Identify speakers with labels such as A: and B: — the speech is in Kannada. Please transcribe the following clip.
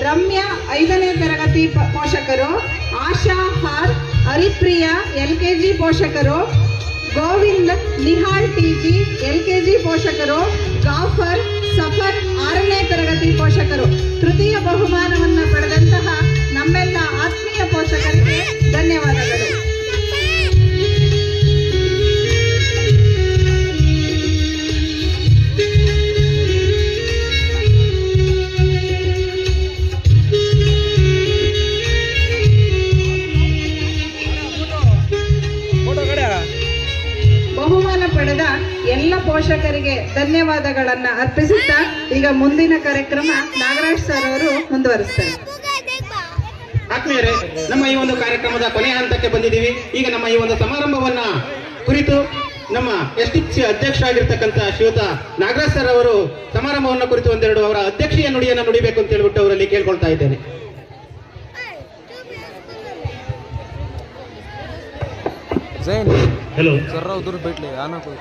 A: ರಮ್ಯಾ 5ನೇ ತರಗತಿ ಪೋಷಕರು, ಆಶಾ ಆರ್, ಹರಿಪ್ರಿಯಾ LKG ಪೋಷಕರು, ಗೋವಿಂದ್ ನಿಹಾಳ್ TG LKG ಪೋಷಕರು, ಜಾಫರ್ ಸಫರ್ 6ನೇ ತರಗತಿ ಪೋಷಕರು. ತೃತೀಯ ಬಹುಮಾನವನ್ನು ಪಡೆದಂತಹ ನಮ್ಮೆಲ್ಲ ಆತ್ಮೀಯ ಪೋಷಕರಿಗೆ ಧನ್ಯವಾದಗಳು. ಬಹುಮಾನ ಪಡೆದ ಎಲ್ಲ ಪೋಷಕರಿಗೆ ಧನ್ಯವಾದಗಳನ್ನ ಅರ್ಪಿಸುತ್ತಾ ಈಗ ಮುಂದಿನ ಕಾರ್ಯಕ್ರಮ ನಾಗರಾಜ್ ಸರ್ ಅವರು ಮುಂದುವರಿಸ್ತಾರೆ.
B: ಆತ್ಮೀಯರೇ, ನಮ್ಮ ಈ ಒಂದು ಕಾರ್ಯಕ್ರಮದ ಕೊನೆಯ ಹಂತಕ್ಕೆ ಬಂದಿದ್ದೀವಿ. ಈಗ ನಮ್ಮ ಈ ಒಂದು ಸಮಾರಂಭವನ್ನ ಕುರಿತು ನಮ್ಮ STC ಅಧ್ಯಕ್ಷರಾಗಿರ್ತಕ್ಕಂಥ ಶ್ರೀಯುತ ನಾಗರಾಜ್ ಸರ್ ಅವರು ಸಮಾರಂಭವನ್ನು ಕುರಿತು ಒಂದೆರಡು ಅವರ ಅಧ್ಯಕ್ಷೀಯ ನುಡಿಯನ್ನು ನುಡಿಬೇಕು ಅಂತ ಹೇಳ್ಬಿಟ್ಟು ಅವರಲ್ಲಿ ಕೇಳ್ಕೊಳ್ತಾ ಇದ್ದೇನೆ.
C: जैन
B: हेलो
C: सर उधर बैठ ले आना कोई